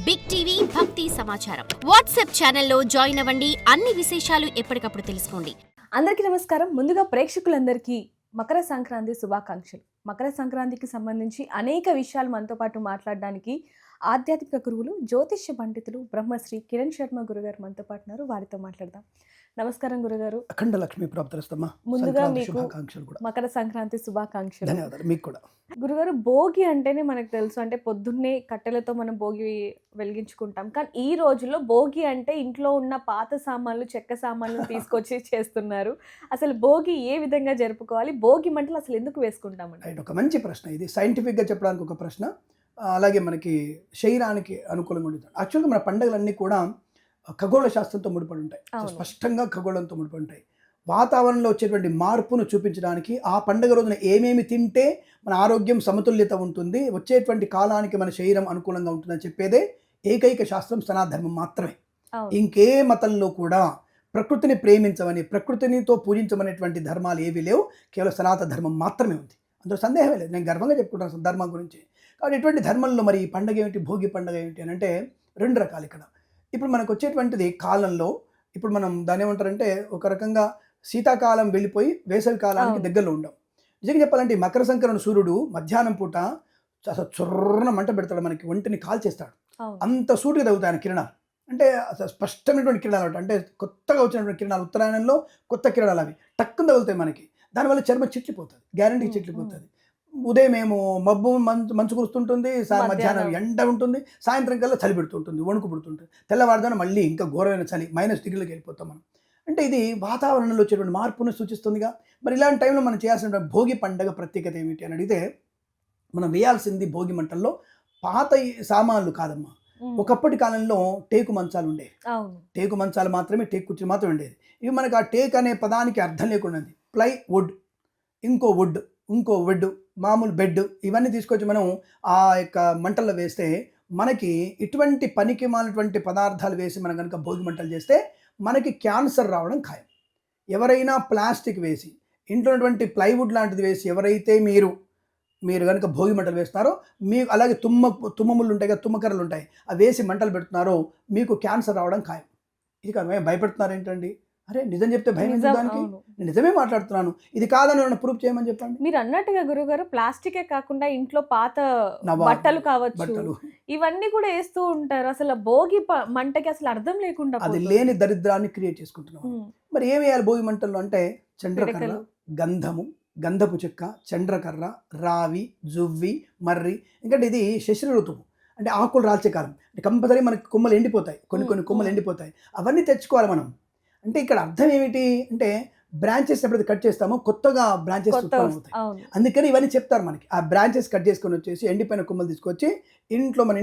Big TV భక్తి సమాచారం WhatsApp ఛానల్లో జాయిన్ అవ్వండి. అన్ని విశేషాలు ఎప్పటికప్పుడు తెలుసుకోండి. అందరికీ నమస్కారం. ముందుగా ప్రేక్షకులందరికీ మకర సంక్రాంతి శుభాకాంక్షలు. మకర సంక్రాంతికి సంబంధించి అనేక విషయాలు మనతో పాటు మాట్లాడడానికి ఆధ్యాత్మిక గురువులు, జ్యోతిష్య పండితులు బ్రహ్మశ్రీ కిరణ్ శర్మ గురుగారు మనతో పాటు ఉన్నారు. వారితో మాట్లాడదాం. నమస్కారం గురుగారు. అఖండ లక్ష్మి ప్రాప్తిరస్తమ్మా. ముందుగా మీకు శుభాకాంక్షలు కూడా. మకర సంక్రాంతి శుభాకాంక్షలు. ధన్యవాదాలు మీకు కూడా. గురుగారు, భోగి అంటేనే మనకు తెలుసు, అంటే పొద్దున్నే కట్టెలతో మనం భోగి వెలిగించుకుంటాం. కానీ ఈ రోజుల్లో భోగి అంటే ఇంట్లో ఉన్న పాత సామాన్లు, చెక్క సామాన్లు తీసుకొచ్చి చేస్తున్నారు. అసలు భోగి ఏ విధంగా జరుపుకోవాలి? భోగి మంటలు అసలు ఎందుకు వేసుకుంటామండి? రైట్, ఒక మంచి ప్రశ్న. ఇది సైంటిఫిక్గా చెప్పడానికి ఒక ప్రశ్న, అలాగే మనకి శరీరానికి అనుకూలంగా ఉంటుంది. యాక్చువల్గా మన పండుగలన్నీ కూడా ఖగోళ శాస్త్రంతో ముడిపడి ఉంటాయి. స్పష్టంగా ఖగోళంతో ముడిపడి ఉంటాయి. వాతావరణంలో వచ్చేటువంటి మార్పును చూపించడానికి ఆ పండుగ రోజున ఏమేమి తింటే మన ఆరోగ్యం సమతుల్యత ఉంటుంది, వచ్చేటువంటి కాలానికి మన శరీరం అనుకూలంగా ఉంటుందని చెప్పేదే ఏకైక శాస్త్రం సనాతనధర్మం మాత్రమే. ఇంకే మతంలో కూడా ప్రకృతిని ప్రేమించమని, ప్రకృతినితో పూజించమనేటువంటి ధర్మాలు ఏవి లేవు. కేవలం సనాతన ధర్మం మాత్రమే ఉంది. అందులో సందేహమే లేదు. నేను గర్వంగా చెప్పుకుంటాను ధర్మం గురించి. కాబట్టి ఇటువంటి ధర్మంలో మరి ఈ పండుగ ఏమిటి, భోగి పండుగ ఏమిటి అని అంటే రెండు రకాలు. ఇక్కడ ఇప్పుడు మనకు వచ్చేటువంటిది కాలంలో, ఇప్పుడు మనం దాని ఏమంటారంటే ఒక రకంగా శీతాకాలం వెళ్ళిపోయి వేసవి కాలానికి దగ్గరలో ఉండం. నిజంగా చెప్పాలంటే మకర సంక్రాంతి సూర్యుడు మధ్యాహ్నం పూట అసలు చొర్రన మంట పెడతాడు, మనకి ఒంటిని కాల్చేస్తాడు. అంత సూటిగా తగ్గుతాయి ఆయన కిరణాలు. అంటే అసలు స్పష్టమైనటువంటి కిరణాలు, అంటే కొత్తగా వచ్చినటువంటి కిరణాలు, ఉత్తరాయణంలో కొత్త కిరణాలు అవి టక్కున తగులుతాయి మనకి. దానివల్ల చర్మం చిట్లిపోతుంది, గ్యారంటీకి చిట్లిపోతుంది. ఉదయం ఏమో మబ్బు మంచు కురుస్తుంటుంది, మధ్యాహ్నం ఎండ ఉంటుంది, సాయంత్రం కల్లా చలి పెడుతుంటుంది, వణుకు పుడుతుంటుంది, తెల్లవారుదాన మళ్ళీ ఇంకా ఘోరమైన చలి, -డిగ్రీలకు వెళ్ళిపోతాం మనం. అంటే ఇది వాతావరణంలో వచ్చేటువంటి మార్పును సూచిస్తుందిగా. మరి ఇలాంటి టైంలో మనం చేయాల్సిన భోగి పండుగ ప్రత్యేకత ఏమిటి అని అడిగితే, మనం వేయాల్సింది భోగి మంటల్లో పాత సామాన్లు కాదమ్మా. ఒకప్పటి కాలంలో టేకు మంచాలు ఉండేవి. టేకు మంచాలు మాత్రమే, టేకు కుర్చీలు మాత్రమే ఉండేది. ఇవి మనకు ఆ టేక్ అనే పదానికి అర్థం లేకుండా ఉంది. ప్లై వుడ్, ఇంకో వుడ్, మామూలు బెడ్, ఇవన్నీ తీసుకొచ్చి మనం ఆ యొక్క మంటల్లో వేస్తే మనకి ఇటువంటి పనికి మాలినటువంటి పదార్థాలు వేసి మనం కనుక భోగి మంటలు చేస్తే మనకి క్యాన్సర్ రావడం ఖాయం. ఎవరైనా ప్లాస్టిక్ వేసి, ఇంట్లో ఉన్నటువంటి ప్లైవుడ్ లాంటిది వేసి ఎవరైతే మీరు కనుక భోగి మంటలు వేస్తున్నారో, మీకు అలాగే తుమ్మముళ్ళు ఉంటాయి కదా, తుమ్మకర్రలు ఉంటాయి, అవి వేసి మంటలు పెడుతున్నారో మీకు క్యాన్సర్ రావడం ఖాయం. ఇది కాదు, భయపెడుతున్నారు ఏంటండి? అరే నిజం చెప్తే భయం దానికి, నేను నిజమే మాట్లాడుతున్నాను. ఇది కాదని నన్ను ప్రూఫ్ చేయమని చెప్పండి. మీరు అన్నట్టుగా గురుగారు, ప్లాస్టికే కాకుండా ఇంట్లో పాత బట్టలు కావచ్చు, ఇవన్నీ కూడా వేస్తూ ఉంటారు. అసలు భోగి మంటకి అసలు అర్థం లేకుండా అది లేని దరిద్రాన్ని క్రియేట్ చేసుకుంటున్నాం. మరి ఏం వేయాలి భోగి మంటల్లో అంటే చంద్రకర్ర, గంధము, గంధపు చెక్క, చంద్రకర్ర, రావి, జువ్వి, మర్రి. ఎందుకంటే ఇది శశిర ఋతువు, అంటే ఆకులు రాల్చే కాలం. అంటే కంపల్సరీ మనకి కొమ్మలు ఎండిపోతాయి, కొన్ని కొమ్మలు ఎండిపోతాయి. అవన్నీ తెచ్చుకోవాలి మనం. అంటే ఇక్కడ అర్థం ఏమిటి అంటే, బ్రాంచెస్ ఎప్పుడైతే కట్ చేస్తామో కొత్తగా బ్రాంచెస్ ఉత్పన్నం అవుతాయి. అందుకని ఇవన్నీ చెప్తారు మనకి. ఆ బ్రాంచెస్ కట్ చేసుకొని వచ్చేసి ఎండిపోయిన కొమ్మలు తీసుకొచ్చి మన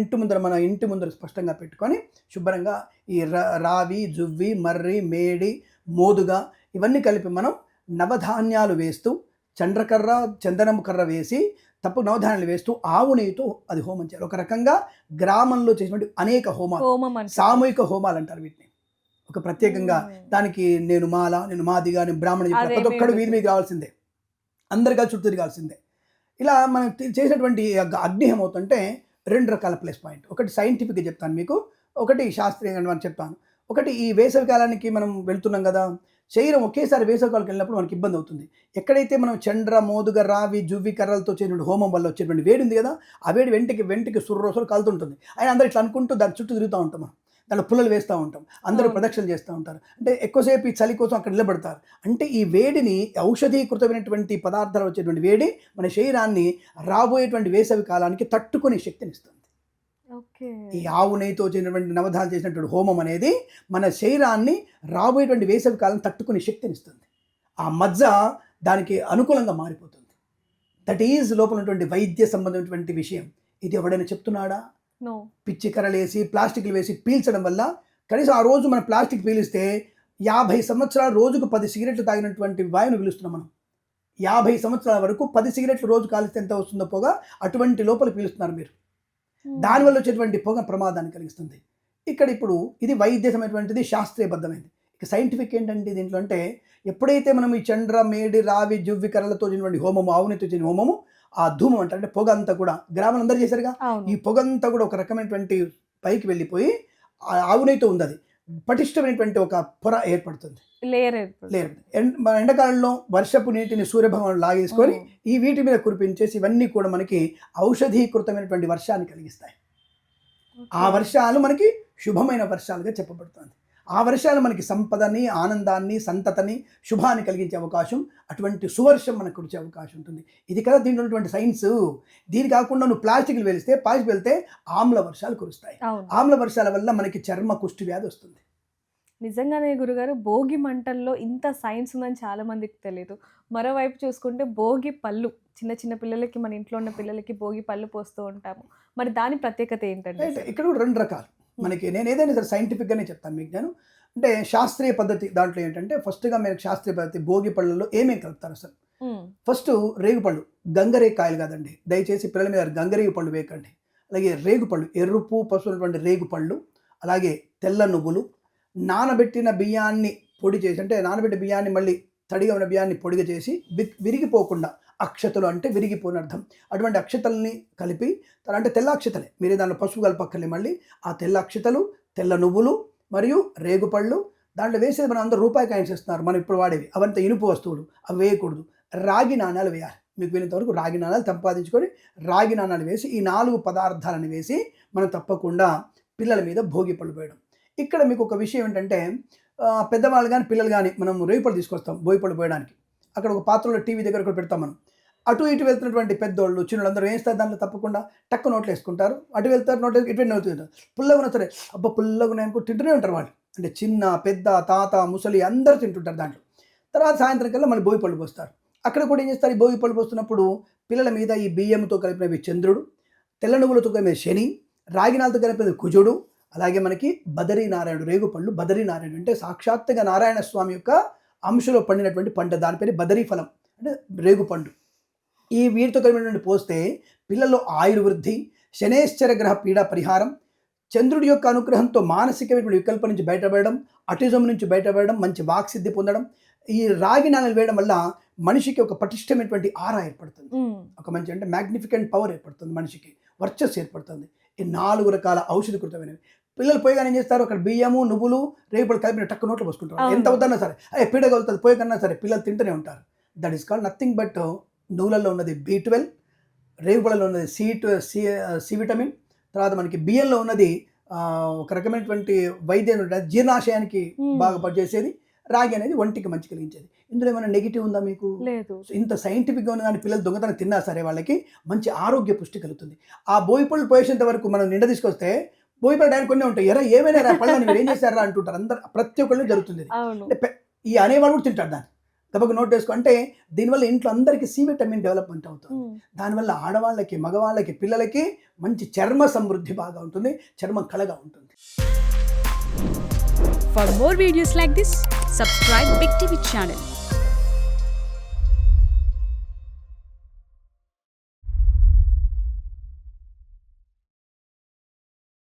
ఇంటి ముందర స్పష్టంగా పెట్టుకొని శుభ్రంగా ఈ రావి, జువ్వి, మర్రి, మేడి, మోదుగా ఇవన్నీ కలిపి మనం నవధాన్యాలు వేస్తూ, చంద్రకర్ర, చందనము కర్ర వేసి నవధాన్యాలు వేస్తూ ఆవు నెయ్యితో అది హోమం చేయాలి. ఒక రకంగా గ్రామంలో చేసినటువంటి అనేక హోమాలు, సామూహిక హోమాలు అంటారు వీటిని. ఒక ప్రత్యేకంగా దానికి నేను మాదిగా, నేను బ్రాహ్మణ, ప్రతి ఒక్కడు వీధి మీద కావాల్సిందే, అందరికీ చుట్టూ తిరగాల్సిందే. ఇలా మనం చేసినటువంటి అగ్ని ఏమవుతుంటే రెండు రకాల ప్లస్ పాయింట్. ఒకటి సైంటిఫిక్గా చెప్తాను మీకు, ఒకటి శాస్త్రీయంగా మనం చెప్తాను. ఒకటి ఈ వేసవి కాలానికి మనం వెళ్తున్నాం కదా, శరీరం ఒకేసారి వేసవి కాలానికి వెళ్ళినప్పుడు మనకి ఇబ్బంది అవుతుంది. ఎక్కడైతే మనం చండ్ర, మోదుగ, రావి, జువ్వి కర్రలతో చేసినటువంటి హోమం వల్ల వచ్చేటువంటి వేడి ఉంది కదా, ఆ వేడి వెంటికి సుర్రోసులు కాలుతుంటుంది. ఆయన అందరూ ఇట్లా అనుకుంటూ దాని చుట్టూ తిరుగుతూ ఉంటాం, మనం దాంట్లో పుల్లలు వేస్తూ ఉంటాం, అందరూ ప్రదక్షిణలు చేస్తూ ఉంటారు. అంటే ఎక్కువసేపు ఈ చలి కోసం అక్కడ నిలబడతారు. అంటే ఈ వేడిని, ఔషధీకృతమైనటువంటి పదార్థాలు వచ్చేటువంటి వేడి మన శరీరాన్ని రాబోయేటువంటి వేసవి కాలానికి తట్టుకునే శక్తిని ఇస్తుంది. ఈ ఆవు నెయ్యితో చేసినటువంటి నవధాన్యాలు చేసినటువంటి హోమం అనేది మన శరీరాన్ని రాబోయేటువంటి వేసవి కాలం తట్టుకునే శక్తిని ఇస్తుంది. ఆ మజ్జ దానికి అనుకూలంగా మారిపోతుంది. దట్ ఈజ్ లోపల ఉన్నటువంటి వైద్య సంబంధమైనటువంటి విషయం. ఇది ఎవడైనా చెప్తున్నాడా? పిచ్చి కర్రలు వేసి, ప్లాస్టిక్లు వేసి పీల్చడం వల్ల కనీసం ఆ రోజు మనం ప్లాస్టిక్ పీలిస్తే 50 సంవత్సరాలు రోజుకు 10 సిగరెట్లు తాగినటువంటి వాయువును పీలుస్తున్నాం మనం. 50 సంవత్సరాల వరకు 10 సిగరెట్లు రోజు కాలిస్తే ఎంత వస్తుందో పొగ, అటువంటి లోపల పీలుస్తున్నారు మీరు. దానివల్ల వచ్చేటువంటి పొగ ప్రమాదాన్ని కలిగిస్తుంది. ఇప్పుడు ఇది వైద్యమైనటువంటిది, శాస్త్రీయబద్ధమైనది. ఇక సైంటిఫిక్ ఏంటంటే దీంట్లో అంటే, ఎప్పుడైతే మనం ఈ చండ్ర, మేడి, రావి, జువ్వి కర్రలతో చేసినటువంటి హోమము, ఆవునితో చేసిన హోమము, ఆ ధూమం అంటే పొగ అంతా కూడా గ్రామాలు అందరూ చేశారుగా, ఈ పొగ అంతా కూడా ఒక రకమైనటువంటి పైకి వెళ్ళిపోయి ఆవు నెయ్యితో ఉంది అది పటిష్టమైనటువంటి ఒక పొర ఏర్పడుతుంది. లేయర్ మన ఎండాకాలంలో వర్షపు నీటిని సూర్యభగవానుడు లాగేసుకొని ఈ వీటి మీద కురిపించేసి ఇవన్నీ కూడా మనకి ఔషధీకృతమైనటువంటి వర్షాన్ని కలిగిస్తాయి. ఆ వర్షాలు మనకి శుభమైన వర్షాలుగా చెప్పబడుతుంది. ఆ వర్షాలు మనకి సంపదని, ఆనందాన్ని, సంతతని, శుభాన్ని కలిగించే అవకాశం, అటువంటి సువర్షం మనకు కురిచే అవకాశం ఉంటుంది. ఇది కదా దీంట్లో ఉన్నటువంటి సైన్స్. దీని కాకుండా నువ్వు ప్లాస్టిక్లు వెళ్తే ఆమ్ల వర్షాలు కురుస్తాయి. ఆమ్ల వర్షాల వల్ల మనకి చర్మ కుష్టి వ్యాధి వస్తుంది. నిజంగానే గురుగారు, భోగి మంటల్లో ఇంత సైన్స్ ఉందని చాలా మందికి తెలియదు. మరోవైపు చూసుకుంటే భోగి పళ్ళు, చిన్న చిన్న పిల్లలకి, మన ఇంట్లో ఉన్న పిల్లలకి భోగి పళ్ళు పోస్తూ ఉంటాము. మరి దాని ప్రత్యేకత ఏంటంటే ఇక్కడ కూడా 2 రకాలు మనకి. నేను ఏదైనా సరే సైంటిఫిక్గానే చెప్తాను మీకు. నేను అంటే శాస్త్రీయ పద్ధతి దాంట్లో ఏంటంటే ఫస్ట్గా మనకి శాస్త్రీయ పద్ధతి భోగి పళ్ళల్లో ఏమేమి కలుపుతారు అసలు. ఫస్ట్ రేగుపళ్ళు, గంగరేగు కాయలు కాదండి, దయచేసి పిల్లల మీద గంగరేగు పళ్ళు వేయకండి. అలాగే రేగుపళ్ళు, ఎరుపు పసుపునటువంటి రేగుపళ్ళు, అలాగే తెల్ల నువ్వులు, నానబెట్టిన బియ్యాన్ని పొడి చేసి, అంటే నానబెట్టిన బియ్యాన్ని మళ్ళీ తడిగా ఉన్న బియ్యాన్ని పొడిగా చేసి విరిగిపోకుండా, అక్షతలు అంటే విరిగిపోని అర్థం, అటువంటి అక్షతల్ని కలిపి, అంటే తెల్ల అక్షతలే, మీరే దాంట్లో పసుపు కలపక్కర్లే, మళ్ళీ ఆ తెల్ల అక్షతలు, తెల్ల నువ్వులు మరియు రేగుపళ్ళు, దాంట్లో వేసేది మనం అందరూ రూపాయి కాయిన్స్ ఇస్తున్నారు మనం ఇప్పుడు వాడేవి, అవంతా ఇనుపు వస్తువులు, అవి వేయకూడదు. రాగి నాణాలు వేయాలి. మీకు వీళ్ళంత వరకు రాగి నాణాలు సంపాదించుకొని రాగి నాణాలు వేసి ఈ 4 పదార్థాలను వేసి మనం తప్పకుండా పిల్లల మీద భోగి పళ్ళు పోయడం. ఇక్కడ మీకు ఒక విషయం ఏంటంటే పెద్దవాళ్ళు కానీ పిల్లలు కానీ మనం రేగుపళ్ళు తీసుకొస్తాం భోగి పళ్ళు పోయడానికి. అక్కడ ఒక పాత్రలో టీవీ దగ్గర కూడా పెడతాం మనం. అటు ఇటు వెళ్తున్నటువంటి పెద్దోళ్ళు చిన్నోళ్ళు అందరూ వేస్తారు, దాంట్లో తప్పకుండా టక్కు నోట్లు వేసుకుంటారు. అటు వెళ్తారు, నోట్లు ఇటు నవ్వుతుంటారు. పుల్లగా ఉన్నా సరే అబ్బా పుల్లగా ఉన్నాయనుకో తింటూనే ఉంటారు వాళ్ళు. అంటే చిన్న పెద్ద తాత ముసలి అందరూ తింటుంటారు దాంట్లో. తర్వాత సాయంత్రం కల్లా మళ్ళీ భోగి పళ్ళు పోస్తారు. అక్కడ కూడా ఏం చేస్తారు, ఈ భోగి పళ్ళు పోస్తున్నప్పుడు పిల్లల మీద ఈ బియ్యంతో కలిపినవి చంద్రుడు, తెల్ల నువ్వులతో కలిపిన శని, రాగినాలతో కలిపినది కుజుడు, అలాగే మనకి బదరీనారాయణుడు. రేగుపళ్ళు బదరీనారాయణుడు అంటే సాక్షాత్తుగా నారాయణ స్వామి యొక్క అంశలో పండినటువంటి పంట, దాని పేరు బదరీ ఫలం అంటే రేగుపండు. ఈ వీటితో కలిపినటువంటి పోస్తే పిల్లల్లో ఆయుర్వృద్ధి, శనేశ్వర గ్రహ పీడా పరిహారం, చంద్రుడి యొక్క అనుగ్రహంతో మానసికమైనటువంటి వికల్పం నుంచి బయటపడడం, అటిజం నుంచి బయటపడడం, మంచి వాక్సిద్ధి పొందడం. ఈ రాగి నాణాలు వేయడం వల్ల మనిషికి ఒక పటిష్టమైనటువంటి ఆరా ఏర్పడుతుంది, ఒక మంచి అంటే మ్యాగ్నిఫికెంట్ పవర్ ఏర్పడుతుంది, మనిషికి వర్చస్సు ఏర్పడుతుంది. ఈ 4 రకాల ఔషధకృతమైనవి పిల్లలు పోయగానే ఏం చేస్తారు, అక్కడ బియ్యము నువ్వులు రేగుపళ్ళు కలిపిన టక్కు నోట్లు పోసుకుంటారు. ఎంత అవుతున్నా సరే పీడ కలుగుతుంది పోయకన్నా సరే పిల్లలు తింటూనే ఉంటారు. That is called nothing but నువ్వులలో ఉన్నది B12, రేగుపళ్ళలో ఉన్నది సి విటమిన్, తర్వాత మనకి బియ్యంలో ఉన్నది ఒక రకమైనటువంటి వైద్యం జీర్ణాశయానికి బాగా పనిచేసేది, రాగి అనేది ఒంటికి మంచి కలిగించేది. ఇందులో ఏమైనా నెగిటివ్ ఉందా మీకు? లేదు. ఇంత సైంటిఫిక్గా ఉన్న కానీ పిల్లలు దొంగతనం తిన్నా సరే వాళ్ళకి మంచి ఆరోగ్య పుష్టి కలుగుతుంది. ఆ భోగిపళ్ళు పోయేంత వరకు మనం నిండా తీసుకొస్తే భోగిపళ్ళు డైరెక్ట్ కొన్ని ఉంటాయి, ఎరా ఏమైనా రా పళ్ళని మీరు ఏం చేశారా అంటుంటారు అందరు, ప్రతి ఒక్కళ్ళు జరుగుతుంది. ఈ అనేవాళ్ళు కూడా తింటారు దాన్ని, తప్పక నోట్ వేసుకో. అంటే దీనివల్ల ఇంట్లో అందరికీ సి విటమిన్ డెవలప్మెంట్ అవుతుంది. దానివల్ల ఆడవాళ్ళకి, మగవాళ్ళకి, పిల్లలకి మంచి చర్మ సమృద్ధి బాగా ఉంటుంది, చర్మం కళగా ఉంటుంది. For more videos like this, subscribe Big TV channel.